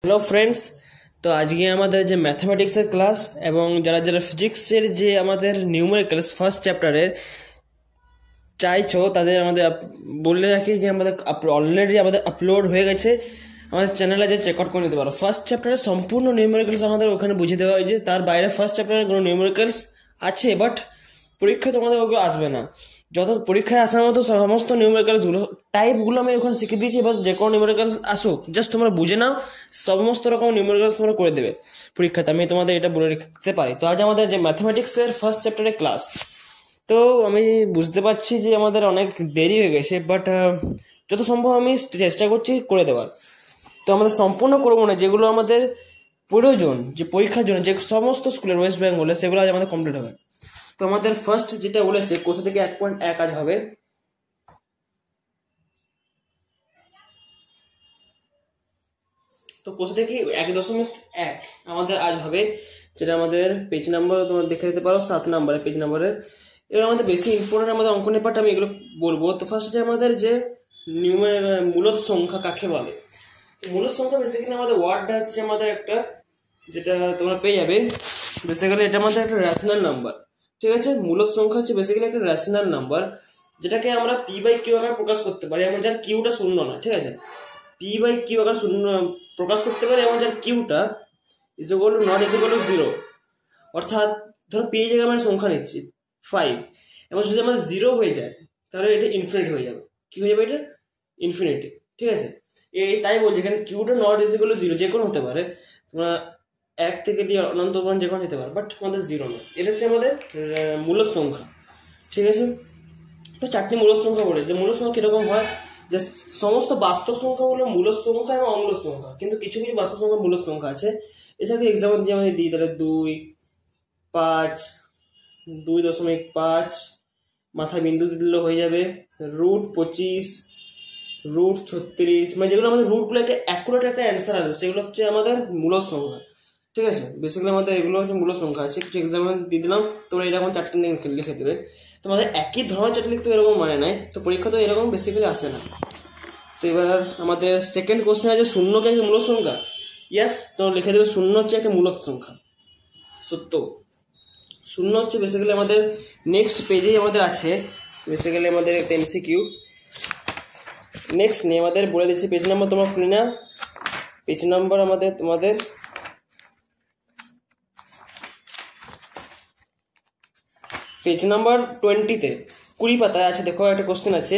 Hello friends, তো আজকে আমাদের যে ম্যাথমেটিক্সের ক্লাস এবং যারা যারা ফিজিক্সের যে আমাদের নিউমেরিক্যালস ফার্স্ট চ্যাপ্টারের চাইছো তাদের আমাদের বলে রাখি যে আমাদের অলরেডি আমাদের আপলোড হয়ে গেছে আমাদের চ্যানেলে যে চেক আউট করে নিতে পারো। ফার্স্ট চ্যাপ্টারের সম্পূর্ণ নিউমেরিক্যালস আমাদের ওখানে বুঝিয়ে দেওয়া হয়েছে, তার বাইরে ফার্স্ট চ্যাপ্টারের কোনো নিউমেরিক্যালস আছে বাট পরীক্ষায় তোমাদের ওগুলো আসবে না। যত পরীক্ষায় আসার মতো সমস্ত নিউমেরিক্যালসগুলো টাইপগুলো আমি ওখানে শিখে দিয়েছি। এবার যে কোনো নিউমেরিক্যালস আসুক জাস্ট তোমরা বুঝে নাও, সমস্ত রকম নিউমেরিক্যালস তোমরা করে দেবে পরীক্ষাতে, আমি তোমাদের এটা বলে রাখতে পারি। তো আজ আমাদের যে ম্যাথমেটিক্সের ফার্স্ট চ্যাপ্টারের ক্লাস, তো আমি বুঝতে পারছি যে আমাদের অনেক দেরি হয়ে গেছে, বাট যত সম্ভব আমি চেষ্টা করছি করে দেওয়ার। তো আমাদের সম্পূর্ণ করবো না, যেগুলো আমাদের প্রয়োজন যে পরীক্ষার জন্য যে সমস্ত স্কুলের ওয়েস্ট বেঙ্গলে, সেগুলো আজ আমাদের কমপ্লিট হবে। তো আমাদের ফার্স্ট যেটা বলেছে কোষা থেকে 1.1 আজ হবে। তো কোষা থেকে 1.1 আমাদের আজ হবে, যেটা আমাদের পেজ নাম্বার তোমরা দেখে দিতে পারো 7 নম্বরের পেজ নাম্বারের। এগুলো আমাদের বেশি ইম্পর্টেন্ট আমাদের অঙ্কনের পার্ট, আমি এগুলো বলবো। তো ফার্স্ট যে আমাদের যে মূলত সংখ্যা কাকে বলে। মূলত সংখ্যা বেসিক্যালি আমাদের ওয়ার্ডটা হচ্ছে আমাদের একটা, যেটা তোমরা পেয়ে যাবে বেসিক্যালি এটা আমাদের একটা রেশনাল নাম্বার। ঠিক আছে, মূলত সংখ্যা হচ্ছে বেসিক্যালি একটা রেশনাল নাম্বার, যেটাকে আমরা পি বাই কিউ আকারে প্রকাশ করতে পারি, এবং যার কিউটা শূন্য না। ঠিক আছে, পি বাই কিউ আকারে শূন্য প্রকাশ করতে পারি, এবং যার কিউটা is equal to not is equal to 0। অর্থাৎ ধরো পি জায়গায় আমরা সংখ্যা নিচ্ছি 5, এবং যদি আমাদের 0 হয়ে যায় তাহলে এটা ইনফিনিটি হয়ে যাবে। কি হয়ে যাবে? এটা ইনফিনিটি। ঠিক আছে, এই তাই বলছি এখানে কিউটা নট ইজ ইকুয়াল টু 0 যে কোনো হতে পারে, তোমরা 1 থেকে দিয়ে অনন্ত যে কোনো হতে পারে, বাট আমাদের 0 নয়। এটা হচ্ছে আমাদের মূলত সংখ্যা। ঠিক আছে, তো 4টি মূলত সংখ্যা বলেছে। মূলত সংখ্যা কিরকম হয়, যে সমস্ত বাস্তব সংখ্যা হলো মূলত সংখ্যা এবং অমূলত সংখ্যা, কিন্তু কিছু কিছু বাস্তব সংখ্যা মূলত সংখ্যা আছে। এছাড়া এক্সাম্পল দিয়ে আমি দিই, তাহলে 2, 5, 2.5 মাথায় বিন্দু দিলে হয়ে যাবে, √25, √36, মানে যেগুলো আমাদের রুটগুলো একটা অ্যাকুরেট একটা অ্যান্সার আসবে, সেগুলো হচ্ছে আমাদের মূলত সংখ্যা। ঠিক আছে, বেসিক্যালি আমাদের এগুলো হচ্ছে মূলত সংখ্যা আছে। কিছু এক্সাম্পল দিয়ে দিলাম, তোমরা এরকম 4টে লিখে দেবে। তোমাদের একই ধরনের 4টে লিখতে এরকম মানে নাই, তো পরীক্ষা তো এরকম বেসিক্যালি আসে না। তো এবার আমাদের সেকেন্ড কোশ্চেন আছে, শূন্যকে একটা মূলত সংখ্যা। ইয়াস, তোমরা লিখে দেবে শূন্য হচ্ছে একটা মূলত সংখ্যা। সত্য, শূন্য হচ্ছে বেসিক্যালি আমাদের নেক্সট পেজেই আমাদের আছে, বেসিক্যালি আমাদের একটা এমসিকিউ। নেক্সট নিয়ে আমাদের বলে দিচ্ছি পেজ নাম্বার, তোমরা খুলি না, পেজ নাম্বার আমাদের তোমাদের পেজ নাম্বার 20-তে 20 পাতায় আছে। দেখো একটা কোশ্চেন আছে,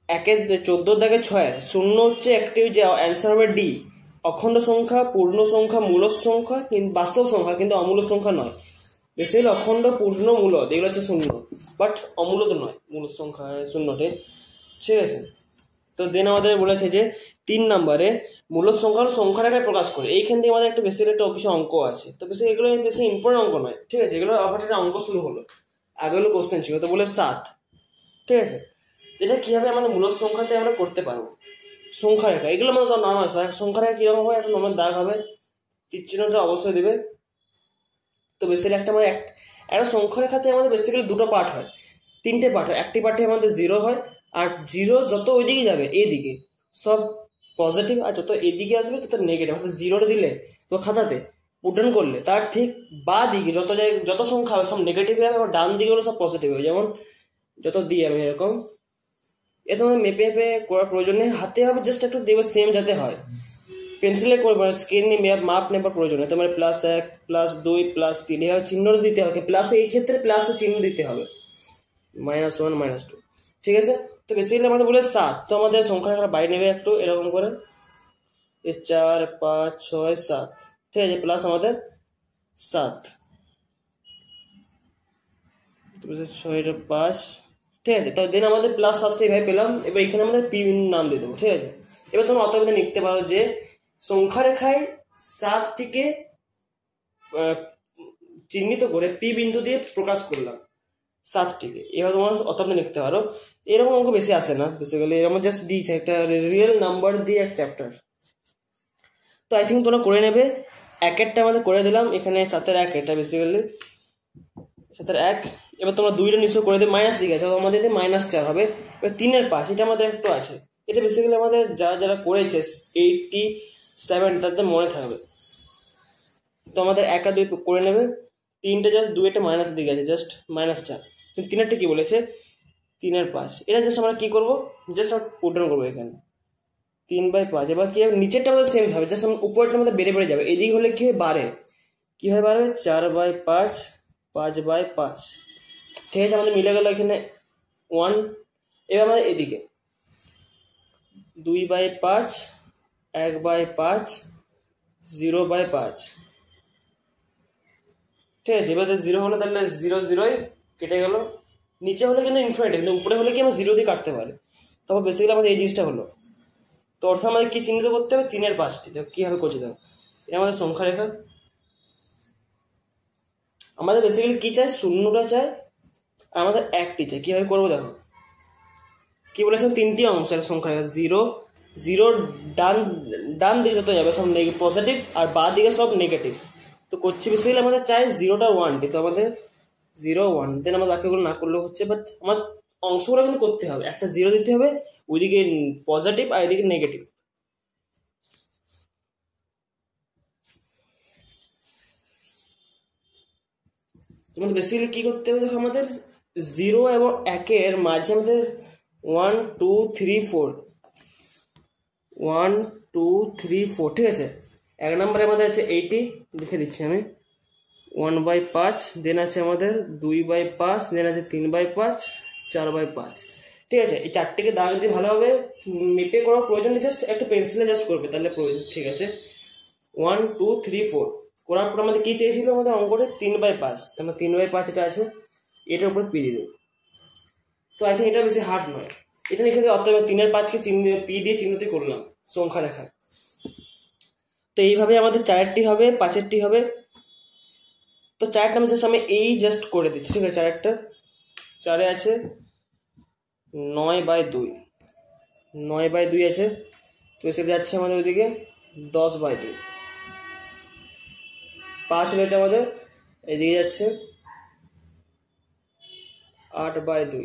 14-6 শূন্য হচ্ছে একটি, যে অ্যান্সার হবে ডি, অখণ্ড সংখ্যা, পূর্ণ সংখ্যা, মূলদ সংখ্যা, কিন্তু বাস্তব সংখ্যা কিন্তু অমূলদ সংখ্যা নয়। বেসিক্যালি অখণ্ড, পূর্ণ, মূলদ এগুলো হচ্ছে শূন্য, বাট অমূলদ নয় মূলদ সংখ্যা শূন্যতে। ঠিক আছে, তো দেন আমাদের বলেছে যে 3 নম্বরে মূলদ সংখ্যার আকারে প্রকাশ করে। এইখান থেকে আমাদের একটা বেসিক্যালি একটা কিছু অঙ্ক আছে, তো বেশি এগুলো বেশি ইম্পর্টেন্ট অঙ্ক নয়। ঠিক আছে, এগুলো আবার একটা অঙ্ক শুরু হলো, আগে হলো কোশ্চেন ছিল, তো বলে 7। ঠিক আছে, যেটা কিভাবে আমাদের মূলদ সংখ্যাতে আমরা করতে পারবো সংখ্যা রেখা, এগুলো আমাদের নর্মাল সংখ্যা রেখা কিরকম হয়, একটা নর্মাল দাগ হবে, তীর চিহ্নটা অবশ্যই দেবে। তো বেসিক্যালি একটা সংখ্যা রেখাতে আমাদের বেসিক্যালি 2টো পার্ট হয়, 3টে পার্ট হয়। একটি পার্টে আমাদের 0 হয়, আর 0 যত ওইদিকে যাবে এদিকে সব পজিটিভ, আর যত এদিকে আসবে তত নেগেটিভ। অর্থাৎ 0 দিলে তো খাতাতে পুটান করলে তার ঠিক বা দিকে যত সংখ্যা হবে সব নেগেটিভ হবে, এবং ডান দিকে হলো সব পজিটিভ হবে। যেমন যত দিই আমি এরকম, এ তোমাদের মেপে মেপে করার প্রয়োজন নেই, হাতে হবে জাস্ট একটু দেখবে সেম যাতে হয়। পেন্সিলে করবে, স্কেল নিয়ে মাপ নেবার প্রয়োজন নেই। তোমার +1, +2, +3 এভাবে চিহ্ন দিতে হবে। প্লাস এই ক্ষেত্রে প্লাসের চিহ্ন দিতে হবে, -1, -2। ঠিক আছে, তো বেসিক্যালি আমাদের বলে 7, তো আমাদের সংখ্যা রেখা বাইরে নেবে একটু এরকম করে, 4, 5, 6, 7। ঠিক আছে, প্লাস আমাদের 7, 6, 5। ঠিক আছে, তো দেন আমাদের +7 এইভাবে পেলাম। এবার এখানে আমাদের পি বিন্দুর নাম দিয়ে দেবো। ঠিক আছে, এবার তোমরা অতএব লিখতে পারো যে সংখ্যা রেখায় 7টিকে চিহ্নিত করে পি বিন্দু দিয়ে প্রকাশ করলাম 7টিকে। এবার তোমরা অতএব লিখতে পারো। এরকম অঙ্ক বেশি আসে না, বেসিক্যালি এরকম জাস্ট দিয়েছে একটা রিয়েল নাম্বার দিয়ে এক চ্যাপ্টার। তো আই থিঙ্ক তোমরা করে নেবে। 1-1টা আমাদের করে দিলাম, এখানে 7-এর 1 এটা বেসিক্যালি 7-এর 1। এবার তোমরা 2টা নিশ্চয় করে দেবে, মাইনাস দিকে আছে, আমাদের -4 হবে। এবার 3-এর 5 এটা আমাদের একটু আছে, এটা বেসিক্যালি আমাদের যারা যারা করেছে 80 7 তাতে মনে থাকবে। তো আমাদের 1 আর 2 করে নেবে, 3টে জাস্ট 2 মাইনাস দিকে আছে, জাস্ট -4। কিন্তু 3 কি বলেছে 3 আর 5, এটা জাস্ট আমরা কি করবো, জাস্ট আমরা পুট ডাউন করবো এখানে 3/5। এবার কি হবে, নিচেরটা আমাদের সেম হবে, জাস্ট উপরেরটা আমাদের বেড়ে বেড়ে যাবে। এদিকে হলে কি হয় বাড়ে, কি হয় বাড়বে 4/5, 5/5। ঠিক আছে, আমাদের মিলে গেল এখানে 1। এবার আমাদের এদিকে 2/5, 1/5, 0/5। ঠিক আছে, এবার 0 হলো তাহলে 0 0ই কেটে গেল। নিচে হলে কিন্তু ইনফিনিটি, কিন্তু উপরে হলে কি আমরা 0 দিয়ে কাটতে পারি। তারপর বেসিক্যালি আমাদের এই জিনিসটা হলো। তো অর্থ আমাদের কি চিহ্নিত করতে হবে, 3 এর 5টি। দেখো কীভাবে করছি, দেখো এটা আমাদের সংখ্যা রেখা। আমাদের বেসিক্যালি কি চাই, 0টা চাই, আর আমাদের 1টি চাই। কীভাবে করবো দেখো, কি বলেছেন 3টি অংশ এর সংখ্যা রেখা। 0 0 ডান দিকে যত যাবে সব পজিটিভ, আর বাঁ দিকে সব নেগেটিভ। তো করছি বেসিক্যালি আমাদের চাই 0টা 1টি, তো আমাদের 0 1, দেন আমার বাক্যগুলো না করলেও হচ্ছে। বাট আমার অংশগুলো কিন্তু করতে হবে, একটা 0 দিতে হবে, ওইদিকে পজিটিভ আর এদিকে নেগেটিভ। তোমাদের বেসিক্যালি কি করতে হবে দেখো, আমাদের 0 এবং 1-এর মাঝে আমাদের 1 2 3 4, 1 2 3 4। ঠিক আছে, 1 নম্বরে আমাদের আছে 80, লিখে দিচ্ছি আমি 1/5, দেন আছে আমাদের 2/5, দেন আছে 3/5, 4/5। ঠিক আছে, এই 4টিকে দাগ দিয়ে ভালোভাবে মেপে করার প্রয়োজন নেই, জাস্ট একটা পেন্সিলে জাস্ট করবে তাহলে প্রয়োজন। ঠিক আছে, 1 2 3 4 করার পর আমাদের কি চেয়েছিল, আমাদের অঙ্কটা 3/5, তাহলে 3/5 এটা আছে, এটার উপর পি দিয়ে দেবো। তো আই থিঙ্ক এটা বেশি হার্ড নয়, এটা লিখে দেবে। অর্থাৎ 3 এর 5কে পি দিয়ে চিহ্নিত করলাম সংখ্যা রেখায়। তো এইভাবে আমাদের 4টি হবে, 5এরটি হবে। তো 4টা আমি এই জাস্ট করে দিচ্ছি। ঠিক আছে, 4 আছে 9/2, 9/2 আছে। তো এসে যাচ্ছে আমাদের ওইদিকে 10/2। 5 হলো এটা আমাদের, এদিকে যাচ্ছে 8/2।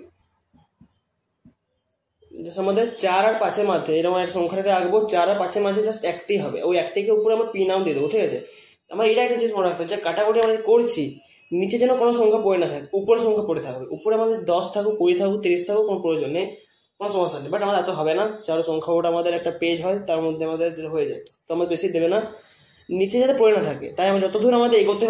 জাস্ট আমাদের 4 আর 5-এর মধ্যে এরকম একটা সংখ্যাটাকে আঁকবো, 4 আর 5-এর মাঝে জাস্ট একটি হবে, ওই একটিকে উপরে আমরা পি নাম দিয়ে দেবো। ঠিক আছে, আমার এটা একটা জিনিস মনে রাখতে হবে, যে কাটাকুটি আমাদের করছি নিচে যেন কোনো সংখ্যা পড়ে না থাকে, উপরে সংখ্যা পড়ে থাকবে। উপরে আমাদের 10 থাকুক, 20 থাকুক, 30 থাকুক, কোনো প্রয়োজন নেই, কোনো সমস্যা নেই। বাট আমাদের এত হবে না, 4 সংখ্যা ওটা আমাদের একটা পেজ হয়, তার মধ্যে আমাদের হয়ে যায়। তো আমাদের বেশি দেবে না, নিচে যাতে পড়ে না থাকে। তাই আমরা যত দূর আমাদের এগোতে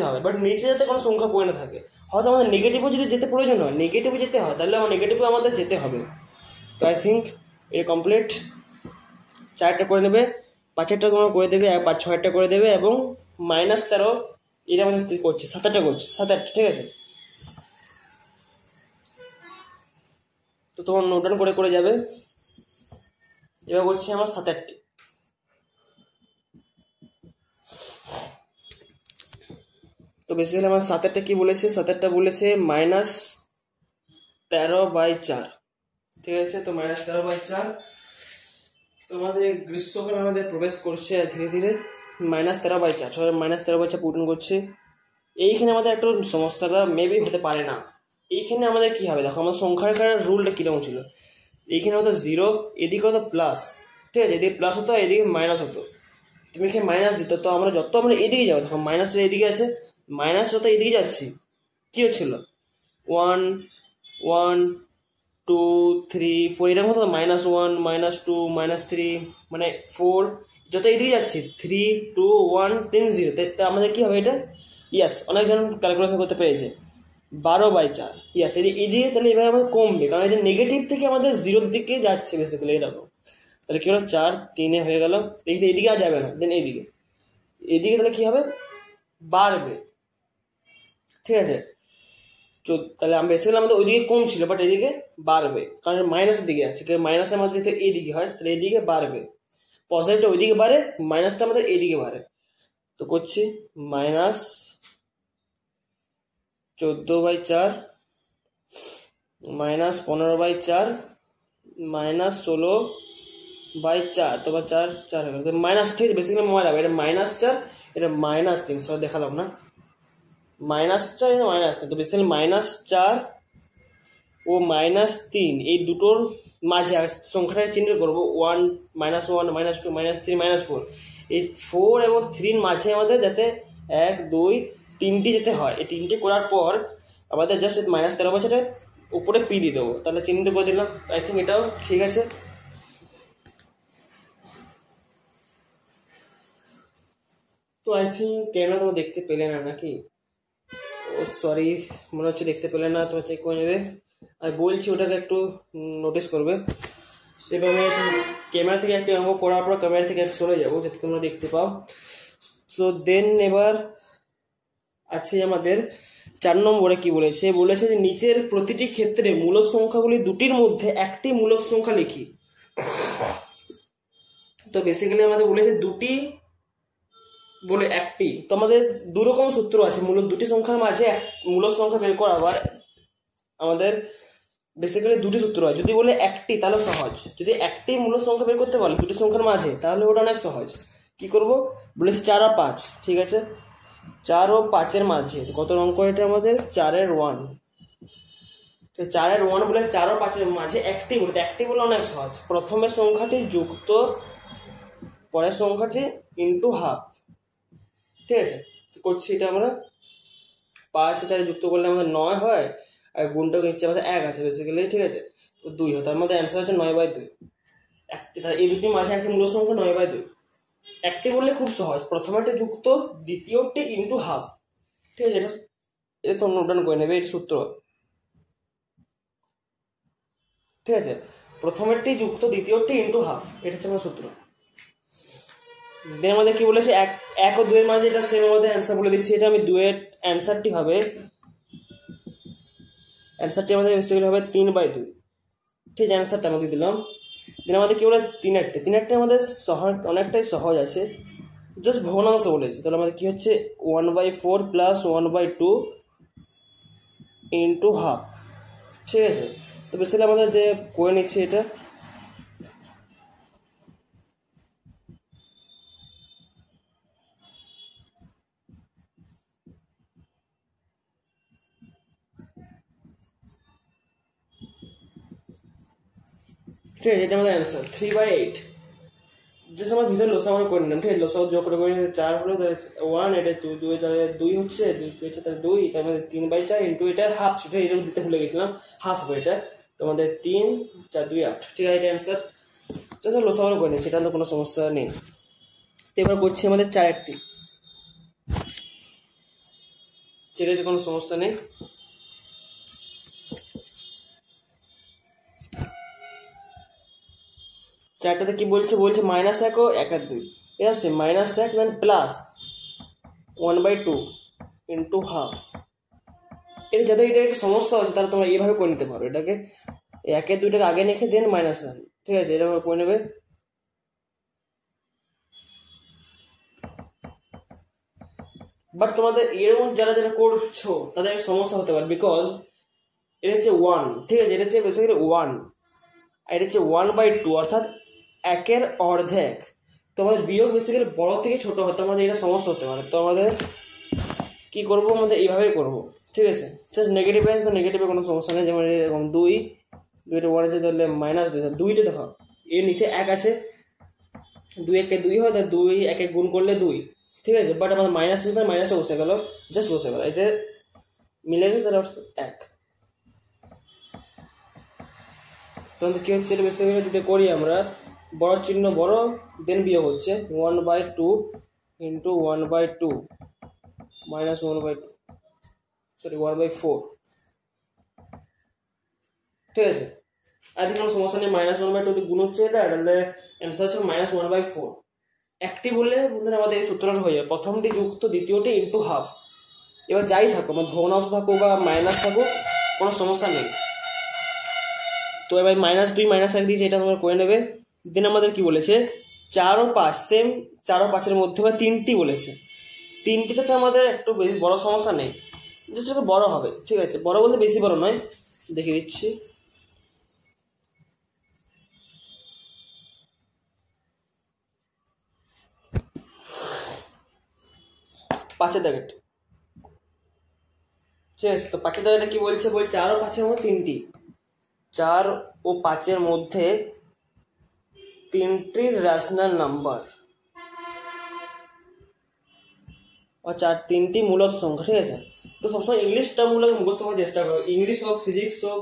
হবে, বাট নিচে যাতে কোনো সংখ্যা পড়ে না থাকে। হয়তো আমাদের নেগেটিভও যদি যেতে প্রয়োজন হয়, নেগেটিভে যেতে হয়, তাহলে আমার নেগেটিভে আমাদের যেতে হবে। তো আই থিঙ্ক এটা কমপ্লিট। 4টা করে নেবে, 5-এরটা তোমরা করে দেবে, 5-6-টা করে দেবে, এবং -13 এটা আমাদের করছে, 7-টা করছে, 7-8। ঠিক আছে, তো তোমার নোট ডাউন করে করে যাবে। এবার বলছি আমার 7-8টি। তো বেসিক্যালি আমার 7-8টা কি বলেছে, 7-8টা বলেছে -13/4। ঠিক আছে, তো -13/4। তো আমাদের গ্রীষ্মকাল আমাদের প্রবেশ করছে ধীরে ধীরে। -13/4, সবাই -13/4 পূরণ করছে। এইখানে আমাদের একটা সমস্যাটা মেবি হতে পারে না। এইখানে আমাদের কি হবে দেখো, আমার সংখ্যা রেখার রুলটা কিরকম ছিল। এইখানে হতো 0, এদিকে হতো প্লাস। ঠিক আছে, এদিকে প্লাস হতো, এদিকে মাইনাস হতো। তুমি এখানে মাইনাস দিত, তো আমরা যত আমরা এদিকে যাবো, দেখো মাইনাসটা এদিকে আছে, মাইনাস যত এদিকে যাচ্ছি কি হচ্ছিল 1 1 2 3 4 এরকম হতো, -1 -2 -3 মানে 4 যত এদিকে যাচ্ছি 3 2 1 3 0। তো আমাদের কি হবে এটা, ইয়াস অনেকজন ক্যালকুলেশন করতে পেরেছে 12/4। ইয়াস, এদিকে তাহলে এবার আমাদের কমবে, কারণ এই যে নেগেটিভ থেকে আমাদের 0-র দিকে যাচ্ছে বেসিক্যালি এরকম। তাহলে কি হলো 4 3 হয়ে গেল, এদিকে আর যাবে না, দেন এদিকে তাহলে কি হবে বাড়বে। ঠিক আছে, তাহলে আমরা বেসিক্যালি আমাদের ওইদিকে কম ছিল, বাট এদিকে বাড়বে, কারণ মাইনাসের দিকে আছে। মাইনাসে আমাদের যেহেতু এইদিকে হয়, তাহলে এইদিকে বাড়বে। পজিটিভটা ওইদিকে বাড়ে, মাইনাসটা আমাদের এইদিকে বাড়ে। তো করছি -14/4, -15/4, -16/4। তো 4 4 হয়ে গেল মাইনাস। ঠিক আছে, বেসিক্যালি মনে রাখবে এটা -4, এটা -3। সব দেখালাম না, -4 -3। তো বেসিক্যালি -4 ও -3 এই দুটোর মাঝে সংখ্যাটাকে চিহ্নিত করবো 1 -1 -2 -3 -4 এই 4 এবং 3 মাঝে আমাদের যাতে 1 2 3টি যেতে হয়। এই 3টি করার পর আমাদের জাস্ট -13 বছরের উপরে পি দিয়ে দেবো, তাহলে চিহ্নিত করে দিলাম। আই থিঙ্ক এটাও ঠিক আছে। তো আই থিঙ্ক ক্যামেরা তোমরা দেখতে পেলে না নাকি? ও সরি, মনে হচ্ছে দেখতে পেলে না, তোমরা চেক করে নেবে। আমি বলছি ওটাকে একটু নোটিস করবে। সেভাবে ক্যামেরা থেকে একটা অঙ্ক করার পর ক্যামেরা থেকে একটু সরে যাবো যাতে তোমরা দেখতে পাও। সো দেন এবার আছে আমাদের 4 নম্বরে কি বলেছে, বলেছে যে নিচের প্রতিটি ক্ষেত্রে মূলদ সংখ্যাগুলি দুটির মধ্যে একটি মূলদ সংখ্যা লিখি। তো বেসিক্যালি আমাদের বলেছে দুটি বলে একটি। তো আমাদের দু রকম সূত্র আছে মূলদ দুটি সংখ্যার মাঝে মূলদ সংখ্যা বের করাবার। আমাদের বেসিক্যালি দুটি সূত্র হয়। যদি বলে একটি তাহলে সহজ, যদি একটি মূলদ সংখ্যা বের করতে পারলে দুটি সংখ্যার মাঝে তাহলে ওটা অনেক সহজ। কি করব বলেছে 4 আর 5, ঠিক আছে, 4 ও 5-এর মাঝে কত অঙ্ক এটা আমাদের 4-এর 1। 4-এর 1 বলে 4 ও 5-এর মাঝে একটি বলতে, একটি বলে অনেক সহজ। প্রথমের সংখ্যাটি যুক্ত পরের সংখ্যাটি ইন্টু হাফ, ঠিক আছে। করছি এটা আমরা 5 আর 4 যুক্ত করলে আমাদের 9 হয়, আর গুণটা নিচ্ছে আমাদের 1 আছে বেসিক্যালি, ঠিক আছে। তো 2 হয়, তার মধ্যে অ্যান্সার হচ্ছে 9/2। একটি, এই দুটি মাঝে একটি মূল সংখ্যা 9/2। একটি বললে খুব সহজ, প্রথমেটি যুক্ত দ্বিতীয়টি ইন্টু হাফ, ঠিক আছে। এটা তো নোট করে নেবে, এটা সূত্র, ঠিক আছে। প্রথমেরটি যুক্ত দ্বিতীয়টি ইন্টু হাফ, এটা হচ্ছে আমার সূত্র। দেন আমাদের কি বলেছে 1 ও 2 এর মাঝে, এটা সেম আমাদের অ্যান্সার বলে দিচ্ছি। এটা আমি 2 এর অ্যান্সারটি হবে, অ্যান্সারটি আমাদের বেসিক্যালি হবে 3/2, ঠিক আছে। অ্যান্সারটা আমাদের দিলাম। দেন আমাদের কি বলে 3-8 আমাদের সহজ, অনেকটাই সহজ আছে, জাস্ট ভগ্নাংশ বলেছে। তাহলে আমাদের কি হচ্ছে 1/4 প্লাস 1/2 ইন্টু হাফ, ঠিক আছে। তো বেসিক্যালি আমাদের যে করে নিচ্ছি এটা, ঠিক আছে। এটা আমাদের অ্যান্সার 3/8। জাস্ট আমার ভিতরে লোসা আমরা করে নিলাম, ঠিক আছে। লোসা যোগ করে 4 হলো, তাহলে 1, এটা 2, তাহলে 2 হচ্ছে, 2 হচ্ছে তাহলে 2, তার মধ্যে 3/4 ইন্টু এটা হাফ, সেটা এটা দিতে ভুলে গেছিলাম, হাফ হবে এটা। তো আমাদের 3 4 2 8, ঠিক আছে। এটা অ্যান্সার জাস্ট লোসা আমরা করে নিচ্ছি, এটা তো কোনো সমস্যা নেই। তো এবার করছি আমাদের 4-8টি, ঠিক আছে, কোনো সমস্যা নেই। চারটাতে কি বলছে, বলছে -1 ও 1 আর 2, এটা হচ্ছে -1 দেন প্লাস 1/2 ইন্টু হাফ। এটা যাদের এটা একটা সমস্যা আছে তাহলে তোমরা এইভাবে করে নিতে পারো, এটাকে 1 এর 2টাকে আগে রেখে দেন -1, ঠিক আছে, এটা করে নেবে। বাট তোমাদের এরকম যারা যারা করছো তাদের সমস্যা হতে পারে, বিকজ এটা হচ্ছে 1, ঠিক আছে, এটা হচ্ছে বেসিক্যালি 1 আর এটা হচ্ছে 1/2, অর্থাৎ 1-এর অর্ধেক। তোমাদের বিয়োগ বেসিক্যালি বড় থেকে ছোট হতে আমাদের এটা সমস্যা হতে পারে। তো আমাদের কি করবো, আমাদের এইভাবেই করবো, ঠিক আছে। জাস্ট নেগেটিভ আছে তো নেগেটিভে কোনো সমস্যা নেই। যেমন এরকম 2টা 1 আছে, তাহলে -2, 2টা দেখো এর নিচে 1 আছে, 2 1 2 হয়, তাহলে 2 1 গুণ করলে 2, ঠিক আছে। বাট আমাদের মাইনাস ছিল, মাইনাসে বসে গেল, জাস্ট বসে গেল, এটা মিলে গেছে, তাহলে 1। তখন কি হচ্ছে, এটা বেসিক্যালি যদি করি আমরা বড় চিহ্ন বড়, দেন বিয়োগ হচ্ছে 1/2 ইন্টু 1/2 মাইনাস 1/2, সরি 1/4, ঠিক আছে। আর কোনো সমস্যা নেই, -1/2 গুণ হচ্ছে এটা, তাহলে অ্যান্সার হচ্ছে -1/4। একটি বললে বন্ধুরা আমাদের এই সূত্রটা হয়ে যাবে, প্রথমটি যুক্ত দ্বিতীয়টি ইন্টু হাফ। এবার যাই থাকুক, আমার ভগ্নাংশ থাকুক বা মাইনাস থাকুক, কোনো সমস্যা নেই। তো এবার -2 -1 দিয়েছে, এটা তোমরা করে নেবে। দেন আমাদের কি বলেছে 4 ও 5, সেম 4 ও 5-এর মধ্যে বা 3টি বলেছে। 3টিতে তো আমাদের একটু বেশি বড় সমস্যা নেই, জাস্ট একটু বড় হবে, ঠিক আছে। বড় বলতে বেশি বড় নয়, দেখিয়ে দিচ্ছি। পাঁচের দাগের, ঠিক আছে। তো 5-এর দাগেটা কি বলছে, বলছে 4 ও 5-এর মধ্যে 3টি, 4 ও 5-এর মধ্যে 3টি রেশনাল নাম্বার আর 3টি মূলদ সংখ্যা, ঠিক আছে। তো সবসময় ইংলিশ টার্মগুলোকে মুখস্থ করার চেষ্টা করো, ইংলিশ হোক, ফিজিক্স হোক,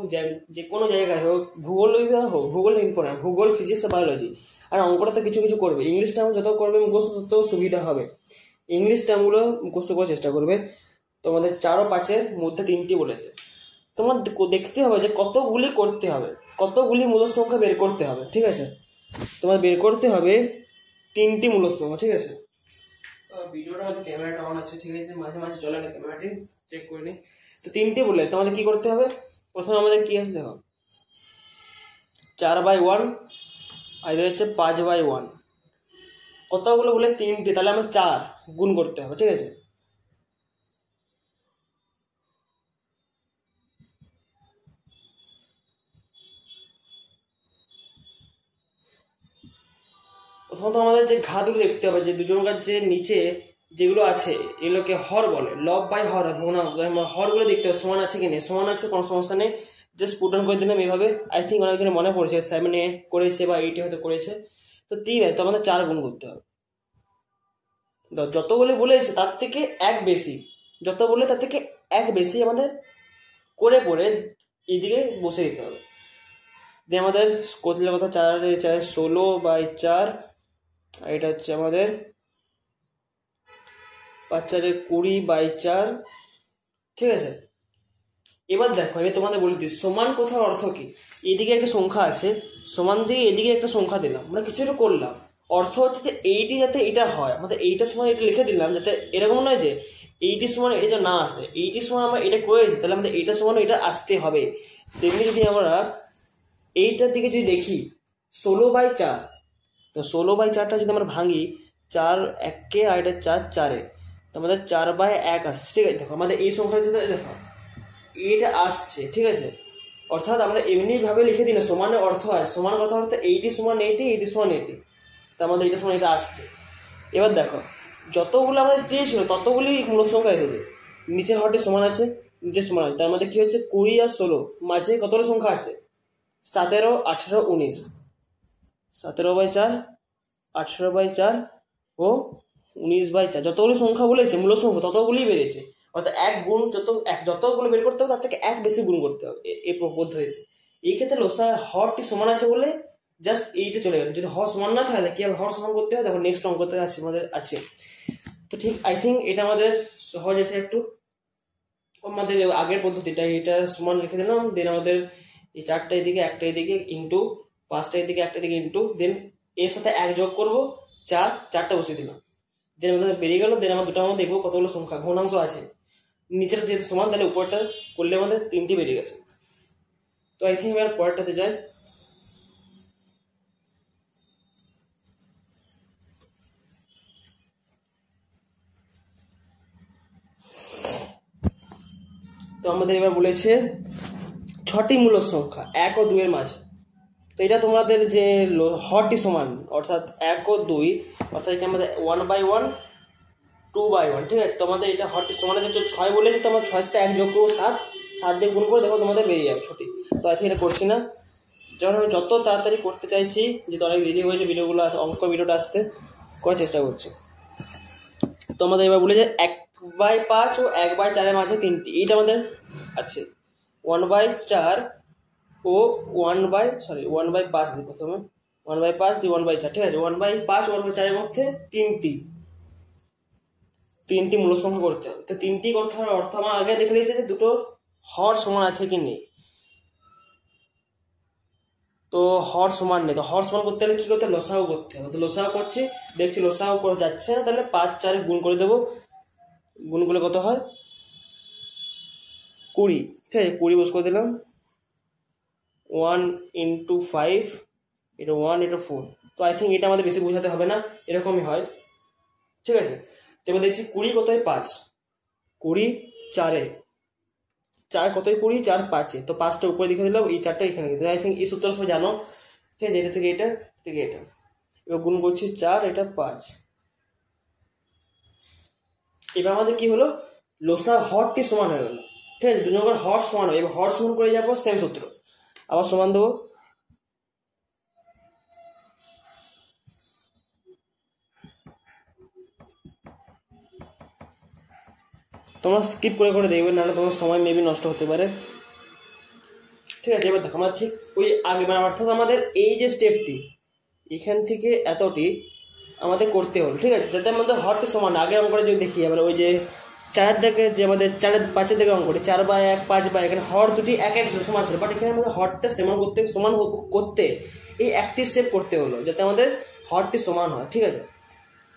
যে কোনো জায়গায় হোক, ভূগোল হোক, ভূগোল ইম্পর্টেন্ট, ভূগোল, ফিজিক্স, বায়োলজি। আর অঙ্কটা তো কিছু কিছু করবে, ইংলিশ টার্ম যত করবে মুখস্থ তত সুবিধা হবে। ইংলিশ টার্মগুলো মুখস্থ করার চেষ্টা করবে। তোমাদের 4 ও 5-এর মধ্যে 3টি বলেছে, তোমার দেখতে হবে যে কতগুলি করতে হবে, কতগুলি মূলদ সংখ্যা বের করতে হবে, ঠিক আছে। তোমার বের করতে হবে 3টি মূলদ সংখ্যা, ঠিক আছে। ভিডিওটা হয়তো ক্যামেরাটা অন আছে, ঠিক আছে, মাঝে মাঝে চলে না, ক্যামেরাটি চেক করে নিই। তো 3টি বলে তোমাদের কি করতে হবে, প্রথমে আমাদের কি আছে দেখো, 4/1 আর এটা হচ্ছে 5/1। কতগুলো বলে 3টি, তাহলে আমরা 4 গুণ করতে হবে, ঠিক আছে। প্রথমত আমাদের যে ঘাতগুলো দেখতে হবে, যে দুজনকার যে নিচে যেগুলো আছে এগুলোকে হর বলে, লব বাই হর, ভগ্নাংশ। হরগুলো দেখতে হবে সমান আছে কি নেই, সমান আছে কোনো সমস্যা নেই, জাস্ট পুট অন করে দিলাম এইভাবে। আই থিঙ্ক অনেকজনের মনে পড়েছে 7-এ করেছে বা 8-এ হয়তো করেছে। তো 3 আছে, তো আমাদের 4 গুণ করতে হবে। যতগুলো বলেছে তার থেকে 1 বেশি, যত বলে তার থেকে 1 বেশি আমাদের করে পড়ে এইদিকে বসে দিতে হবে। দিয়ে আমাদের কোথায় কথা 4 16/4, আর এটা হচ্ছে আমাদের 5-4 20/4, ঠিক আছে। এবার দেখো, আমি তোমাদের বলে দিই সমান কথার অর্থ কি। এদিকে একটা সংখ্যা আছে, সমান দিয়ে এদিকে একটা সংখ্যা দিলাম, আমরা কিছু একটা করলাম, অর্থ হচ্ছে যে এইটি যাতে এটা হয়, আমাদের এইটার সময় এটা লিখে দিলাম, যাতে এরকম নয় যে এইটির সমান এটা যেন না আসে, এইটির সময় আমরা এটা করেছি তাহলে আমাদের এইটার সমান এটা আসতে হবে। তেমনি যদি আমরা এইটার দিকে যদি দেখি 16/4, তো 16/4টা যদি আমরা ভাঙি 4 1-এ আর এটা 4 4-এ, তো আমাদের 4/1 আসছে, ঠিক আছে। দেখো আমাদের এই সংখ্যাটা দেখো এটা আসছে, ঠিক আছে। অর্থাৎ আমরা এমনিভাবে লিখে দিই না, সমানের অর্থ হয়, সমান কথা অর্থাৎ 80 সমান 80, 80 সমান 80, তো আমাদের এটা সমান এটা আসছে। এবার দেখো যতগুলো আমাদের চেয়েছিল ততগুলি মূলদ সংখ্যা এসেছে, নিচের হরটি সমান আছে, নিচের সমান আছে, তার মধ্যে কি হচ্ছে 20 আর 16, মাঝে কতগুলো সংখ্যা আছে 17, 18, 19, 17/4, 18/4 ও 19/4, যতগুলো সংখ্যা বলেছে মূলদ সংখ্যা ততগুলি বেড়েছে। অর্থাৎ 1 গুণ যতগুলো বের করতে হবে তার থেকে 1 বেশি গুণ করতে হবে এই পদ্ধতিতে। এই ক্ষেত্রে লসাগু হরটি সমান আছে বলে জাস্ট এইটা চলে গেল। যদি হর সমান না থাকলে কি হবে, হর সমান করতে হয়, দেখো নেক্সট অঙ্কতে আছে আমাদের আছে। তো ঠিক আই থিঙ্ক এটা আমাদের সহজ আছে একটু, আমাদের আগের পদ্ধতিটা এটা সমান লিখে দিলাম, দেন আমাদের এই 4টা এদিকে 1টা এদিকে ইন্টু 5টা এদিকে 1টা এদিকে ইন্টু, দেন এর সাথে 1 যোগ করবো 4টা বসিয়ে দিলাম, দেন আমাদের বেরিয়ে গেল। দেন আমরা দুটো আমরা দেখবো কতগুলো সংখ্যা ঘনাংশ আছে, নিচের যেহেতু সমান তাহলে উপরটা করলে আমাদের 3টি বেরিয়ে গেছে। তো আই থিঙ্ক এবার পরেরটাতে যাই। তো আমাদের এবার বলেছে 6টি মূলদ সংখ্যা 1 ও 2 এর মাঝে। তো এটা তোমাদের যে হরটি সমান অর্থাৎ 1 ও 2, অর্থাৎ এটা আমাদের 1/1 2/1, ঠিক আছে। তোমাদের এটা হরটি সমান আছে, 6 বলেছে, তো আমরা 6 সাথে 1 যোগ করবো 7, 7 দিয়ে গুণ করে দেখো তোমাদের বেরিয়ে যাবে 6টি। তো আই থিঙ্ক এটা করছি না, যেমন আমি যত তাড়াতাড়ি করতে চাইছি, যেহেতু অনেক দেরি হয়েছে ভিডিওগুলো অঙ্ক ভিডিওটা আসতে, করার চেষ্টা করছি। তো আমাদের এবার বলে যে 1/5 ও 1/4-এর মাঝে 3টি, এইটা আমাদের আছে 1/4 ও 1/5 দিই প্রথমে, 1/5 দিয়ে 1/4, ঠিক আছে। 1/5 ও 1/4-এর মধ্যে 3টি মূল সংখ্যা করতে হবে। তো 3টি করতে হওয়ার অর্থ আমার আগে দেখে নিয়েছে যে দুটো হর সমান আছে কি নেই। তো হর সমান নেই, তো হর সমান করতে হলে কি করতে হবে, লসাগু করতে হবে। তো লসাগু করছি, দেখছি লসাগু করা যাচ্ছে না, তাহলে 5 4 গুণ করে দেবো, গুণ করলে কত হয় 20, ঠিক আছে। 20 বস করে দিলাম, 1 × 5, এটা 1, এটা 4। তো আই থিঙ্ক এটা আমাদের বেশি বোঝাতে হবে না, এরকমই হয়, ঠিক আছে। তো এবার দেখছি 20 কত হয় 5, 20 4-এ 4 কতই 20, 4 5-এ, তো 5টা উপরে লিখে দিলাম, এই 4টা এখানে লিখে দিলাম। আই থিঙ্ক এই সূত্র সবাই জানো, ঠিক আছে। এটা থেকে এটা থেকে এটা, এবার গুণ করছি 4, এটা 5। এবার আমাদের কি হলো, লসাগু হরটি সমান হয়ে গেল, ঠিক আছে। দুজনের হর সমান হয়, এবার হর সমান করে যাবো সেম সূত্র, আবার সমান দেবো, তোমরা স্কিপ করে করে দেখবে, নাহলে তোমার সময় মেবি নষ্ট হতে পারে। ঠিক আছে, এবার দেখো আমার ঠিক ওই আগে মানে অর্থাৎ আমাদের এই যে স্টেপটি এখান থেকে এতটি আমাদের করতে হলো, ঠিক আছে, যাতে আমাদের হরটি সমান। আগের অঙ্কটা যদি দেখি আমরা ওই যে 4 দাগে যে আমাদের 4-5 দাগে অঙ্কটি 4/1 5/1, এখানে হর দুটি এক এক সমান ছিল, বাট এখানে আমাদের হরটা সমান করতে এই একটি স্টেপ করতে হলো যাতে আমাদের হরটি সমান হয়। ঠিক আছে,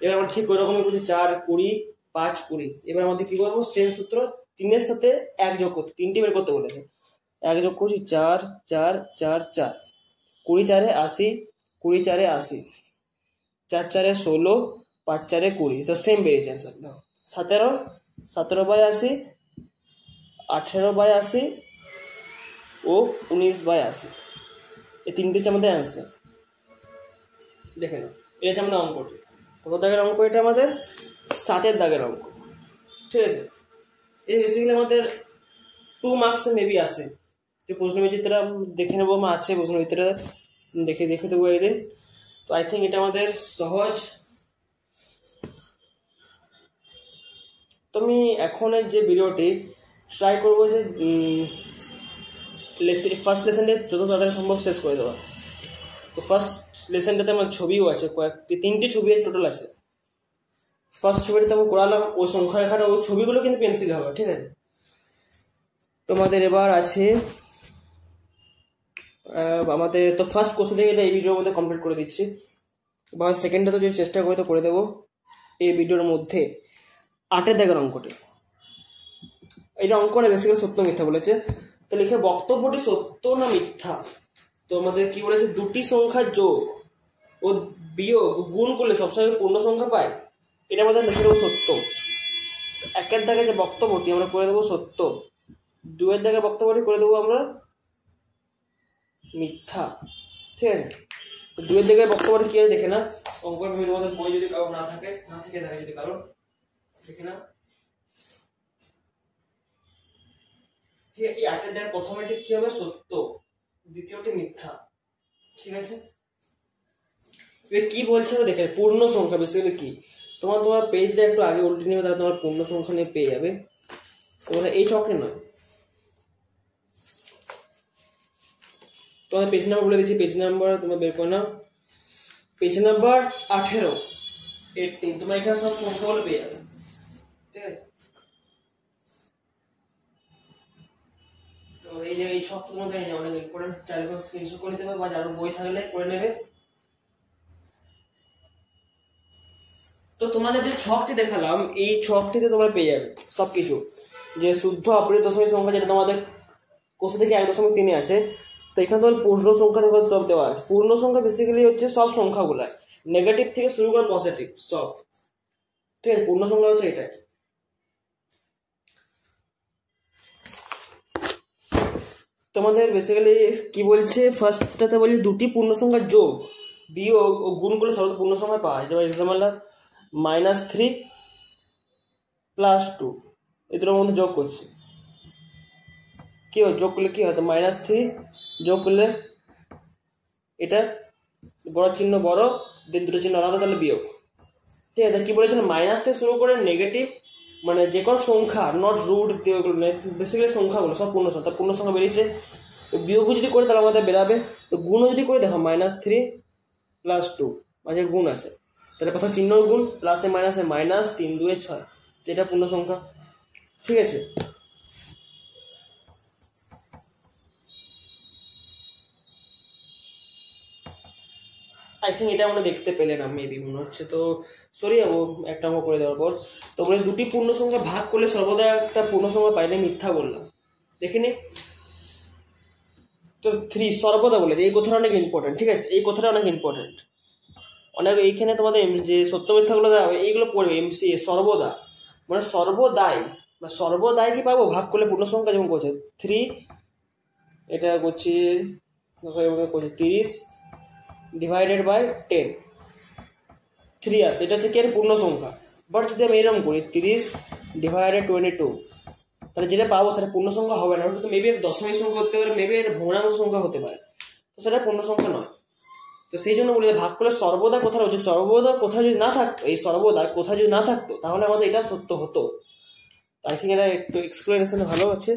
এবার আমরা ঠিক ওই রকমই করছি 4 20 5 20। এবার আমাদের কি করবো, সেম সূত্র 3-এর সাথে 1 যোগ করতে, 3টি বের করতে বলেছে। 1 যোগ করছি 4 4 4 4, 20 4 80, 20 4 80, 4 4 16, 5 4 20, তো সেম বেরিয়েছে অ্যান্সার। দেখো 17 17/80, 18/80 ও 19/80, এই তিনটি হচ্ছে আমাদের অ্যান্সার। দেখে নাও, এটা হচ্ছে আমাদের অঙ্কটি। কত দাগের অঙ্ক এটা আমাদের? 7 দাগের অঙ্ক। ঠিক আছে, এই বেসিক্যালি আমাদের 2 মার্কসে মেবি আসে, যে প্রশ্নবিচিত্রা দেখে নেবো, আমার আছে প্রশ্নবিচিত্রা দেখে দেবো একদিন। তো আই থিঙ্ক এটা আমাদের সহজ। তো আমি এখনের যে ভিডিওটি ট্রাই করবো যে ফার্স্ট লেসনটা যত তাড়াতাড়ি সম্ভব শেষ করে দেওয়া। তো ফার্স্ট লেসনটাতে আমার ছবিও আছে, 3টি ছবি টোটাল আছে। ফার্স্ট ছবিটাতে আমি করালাম, ওই সংখ্যা রেখাটা, ওই ছবিগুলো কিন্তু পেন্সিল হবে। ঠিক আছে, তোমাদের এবার আছে আমাদের তো ফার্স্ট কোশ্চেন থেকে এই ভিডিওর মধ্যে কমপ্লিট করে দিচ্ছি, বা সেকেন্ডটা তো যদি চেষ্টা করি তো করে দেবো এই ভিডিওর মধ্যে। 8 দাগের অঙ্কটি, এটা অঙ্কনে বেসিক্যালি সত্য মিথ্যা বলেছে, তো লিখে বক্তব্যটি সত্য না মিথ্যা। তো আমাদের কি বলেছে, দুটি সংখ্যার যোগ ও বিয়োগ গুণ করলে সবসময় পূর্ণ সংখ্যা পায়, এটা আমাদের লিখে দেবো সত্য। 1 দাগে যে বক্তব্যটি আমরা করে দেবো সত্য, 2 দাগে বক্তব্যটি করে দেবো আমরা মিথ্যা। ঠিক আছে, 2 দাগে বক্তব্যটি কি আছে দেখে না, অঙ্কের বইয়ের মধ্যে বই যদি কারো না থাকে যদি কারো দেখে না। ঠিক আছে, এই 8 দাগে প্রথমেটি কি হবে, সত্য, দ্বিতীয়টি মিথ্যা। ঠিক আছে, কি বলছে দেখে, পূর্ণ সংখ্যা বেসিক্যালি কি, তোমার পেজটা একটু আগে উল্টে নেবে, তাহলে তোমার পূর্ণ সংখ্যা নিয়ে পেয়ে যাবে। তোমরা এই চক্রে নয়, তোমাদের পেজ নাম্বার বলে দিচ্ছি, পেজ নাম্বার তোমরা বের করে নাও, পেজ নাম্বার 18 18, তোমরা এখানে সব সংখ্যাগুলো পেয়ে যাবে। ঠিক আছে, তো এই যে এই ছক তোমাদের অনেক ইম্পর্টেন্ট, চাইলে তো স্ক্রিনশট করে নিতে পারবে, বা যারা বই থাকলে করে নেবে। তো তোমাদের যে ছকটি দেখালাম, এই ছকটিতে তোমরা পেয়ে যাবে সবকিছু, যে শুদ্ধ অপরিত দশমিক সংখ্যা যেটা তোমাদের কোশ্চেন থেকে 1.3 আছে। তো এখানে তোমার পূর্ণ সংখ্যা থেকে সব দেওয়া আছে। পূর্ণ সংখ্যা বেসিক্যালি হচ্ছে সব সংখ্যাগুলো, নেগেটিভ থেকে শুরু করে পজিটিভ সব। ঠিক আছে, পূর্ণ সংখ্যা হচ্ছে এটাই। তোমাদের বেসিক্যালি কি বলছে, ফার্স্টটাতে বলছে দুটি পূর্ণ সংখ্যার যোগ বিয়োগ ও গুণ করলে সর্বদা পূর্ণ সংখ্যা পাওয়া যায়। যেমন এক্সাম্পল -3 + 2, এই দুটোর মধ্যে যোগ করছে, কি হয় যোগ করলে কি হয়, তো -3 যোগ করলে এটা বড় চিহ্ন বড়, দেন দুটো চিহ্ন আলাদা, তাহলে বিয়োগ। ঠিক আছে, কি বলেছেন, মাইনাস থেকে শুরু করে নেগেটিভ, মানে যে কোনো সংখ্যা, নট রুট, বেসিক্যালি সংখ্যাগুলো সব পূর্ণ সংখ্যা, পূর্ণ সংখ্যা বেরিয়েছে। তো বিয়োগও যদি করে তাহলে আমাদের বেরাবে। তো গুণও যদি করে দেখো, -3 + 2 মাঝে গুণ আছে, তাহলে প্রথম চিহ্ন গুণ, প্লাসে মাইনাসে মাইনাস, 3 2 6, এটা পূর্ণ সংখ্যা। ঠিক আছে, আই থিঙ্ক এটা আমরা দেখতে পেলে না, মেবি মনে হচ্ছে। তো সরি যাবো একটা অঙ্ক করে দেওয়ার পর। তো বলে দুটি পূর্ণ সংখ্যা ভাগ করলে সর্বদা একটা পূর্ণ সংখ্যা পাইলে, মিথ্যা বললাম, দেখিনি। তো 3 সর্বদা বলেছে, এই কথাটা অনেক ইম্পর্টেন্ট। ঠিক আছে, এই কথাটা অনেক ইম্পর্টেন্ট, অনেক এইখানে তোমাদের যে সত্য মিথ্যাগুলো দেওয়া হবে এইগুলো পড়বে। MCA সর্বদা মানে সর্বদাই, মানে সর্বদাই কি পাবো ভাগ করলে পূর্ণ সংখ্যা, যেমন করছে 3, এটা করছি 30 /10, 3 আসছে, এটা হচ্ছে কি পূর্ণ সংখ্যা। বাট যদি আমি এরকম করি 30 / 22, তাহলে যেটা পাবো সেটা পূর্ণ সংখ্যা হবে না, ওটা তো মেবি একটা দশমিক সংখ্যা হতে পারে, মেবি একটা ভগ্নাংশ সংখ্যা হতে পারে, তো সেটা পূর্ণ সংখ্যা নয়। তো সেই জন্য বলি ভাগ করলে সর্বদা কোথাও রয়েছে, সর্বদা কোথাও যদি না থাকতো, এই সর্বদা কোথাও যদি না থাকতো তাহলে আমাদের এটা সত্য হতো। আই থিঙ্ক এটা একটু এক্সপ্লেনেশন ভালো আছে।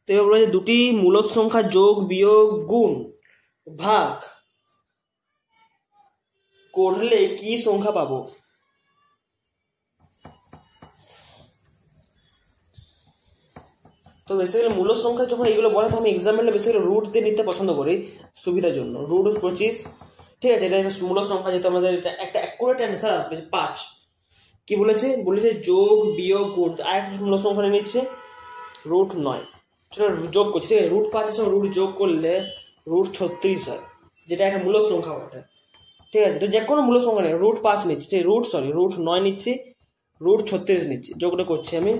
তো এবার বলে যে দুটি মূলদ সংখ্যা যোগ বিয়োগ গুণ ভাগ করলে কি সংখ্যা পাবো? তো বেসিক্যালি মূলদ সংখ্যা যখন এগুলো বলে তখন এক্সাম্পলে বেসিক্যালি রুট দিয়ে নিতে পছন্দ করি সুবিধার জন্য। রুট 25, ঠিক আছে, এটা মূলদ সংখ্যা, যেহেতু আমাদের একটা অ্যাকুরেট অ্যান্সার আসবে 5। কি বলেছে যোগ বিয়োগ গুণ, আর একটা মূলদ সংখ্যা নিয়ে নিচ্ছে রুট 9, সেটা যোগ করছি, ঠিক আছে, রুট 5 এর সঙ্গে রুট যোগ করলে রুট 36 হয়, যেটা একটা মূলদ সংখ্যা ওটা, ঠিক আছে। তো যে কোনো মূলদ সংখ্যা নেই, রুট 5 নিচ্ছি, রুট 9 নিচ্ছি, রুট 36 নিচ্ছি, যোগটা করছি আমি,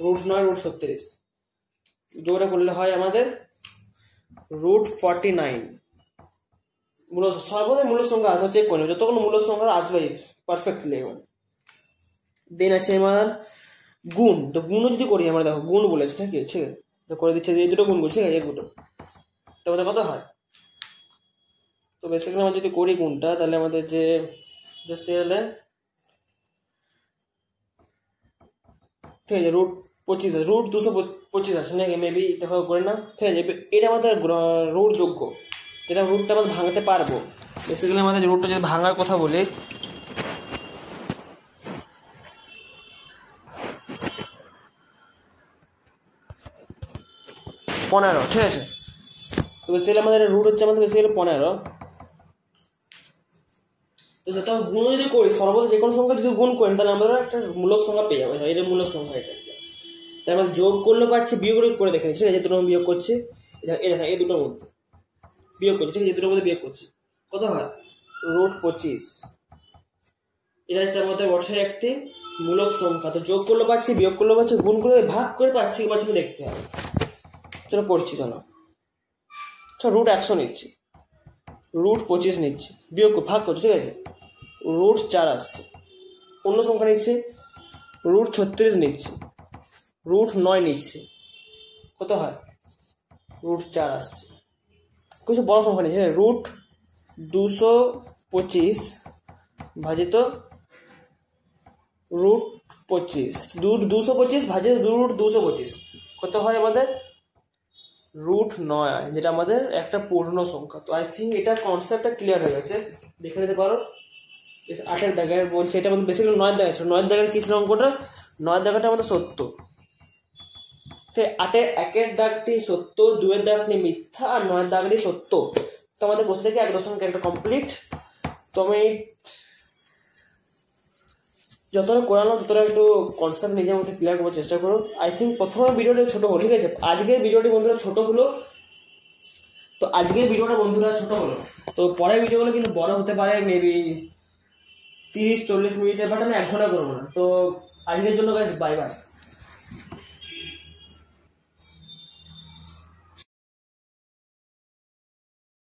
রুট 9 রুট 36 যোগটা করলে হয় আমাদের রুট 49। সর্বদাই মূলদ সংখ্যা আসবে, চেক করে যতগুলো মূলদ সংখ্যা আসবে পারফেক্টলি। দেন আছে আমার গুণ, তো গুণও যদি করি আমরা, দেখো গুণ বলেছে, ঠিক আছে, তো করে দিচ্ছে এই দুটো গুণ করছি, ঠিক আছে, এই দুটো, তো আমাদের কত হয়? তো বেসিক্যালি আমরা যদি করি গুণটা, তাহলে আমাদের যে জাস্ট এলে, ঠিক আছে, রুট 25 আছে, রুট 225 আছে নাকি মেবি, দেখো করে না, ঠিক আছে, এটা আমাদের রুট যোগ্য, যেটা রুটটা আমাদের ভাঙতে পারবো। বেসিক্যালি আমাদের রুটটা যদি ভাঙার কথা বলি, পনেরো, ঠিক আছে, তো বেসিক্যালি আমাদের রুট হচ্ছে আমাদের বেসিক্যালি 15। তো যত গুণ যদি করি, সর্বদা যে কোনো সংখ্যা যদি গুণ করেন তাহলে আমরা একটা মূলদ সংখ্যা পেয়ে যাবো, এটা মূলদ সংখ্যা, এটা তাই আমরা যোগ করলে পাচ্ছি, বিয়োগ করে দেখেন, ঠিক আছে, যে দুটো বিয়োগ করছি, এই দুটোর মধ্যে বিয়োগ করছি, ঠিক আছে, যে দুটোর মধ্যে বিয়োগ করছি, কত হয়? রুট 25। এটা হচ্ছে আমাদের বছরের একটি মূলদ সংখ্যা। তো যোগ করলে পাচ্ছি, বিয়োগ করলে পাচ্ছি, গুণ করে ভাগ করে পাচ্ছি দেখতে হবে। চলো করছি, চলো রুট 100 নিচ্ছি, রুট 25 নিচ্ছি, বিয়োগ ভাগ করছি, ঠিক আছে, রুট 4 আসছে। অন্য সংখ্যা নিচ্ছি, রুট 36 নিচ্ছি, রুট 9 নিচ্ছি, কত হয়? রুট 4 আসছে। কিছু বড় সংখ্যা নিচ্ছি, রুট 225 ভাজিত রুট 25, রুট 225 ভাজিত রুট 225, কত হয় আমাদের? রুট 9, যেটা আমাদের একটা পূর্ণ সংখ্যা। তো আই থিঙ্ক এটা কনসেপ্টটা ক্লিয়ার হয়ে গেছে, দেখে নিতে পারো। 8-এর দাগের বলছে, এটা আমাদের বেসিক্যালি 9-এর দাগা ছিল, 9-এর দাগের কি ছিল অঙ্কটা? 9-এর দাগাটা আমাদের সত্য, ঠিক, 8-এর 1-এর দাগটি সত্য, 2-এর দাগটি মিথ্যা, আর 9-এর দাগটি সত্য। তো আমাদের বসে থেকে 1.1 একটা কমপ্লিট। তো আমি যতটা করানো ততটা একটু কনসেপ্ট নিজের মধ্যে ক্লিয়ার করার চেষ্টা করো। আই থিঙ্ক প্রথমে ভিডিওটা ছোট হলো, ঠিক আছে, আজকের ভিডিওটি বন্ধুরা ছোট হলো, তো আজকের ভিডিওটা বন্ধুরা ছোট হলো, তো পরের ভিডিওগুলো কিন্তু বড় হতে পারে, মেবি 30-40 মিনিটের, বাট আমি 1 ঘন্টা করবো না। তো আজকের জন্য গাইস বাই বাই।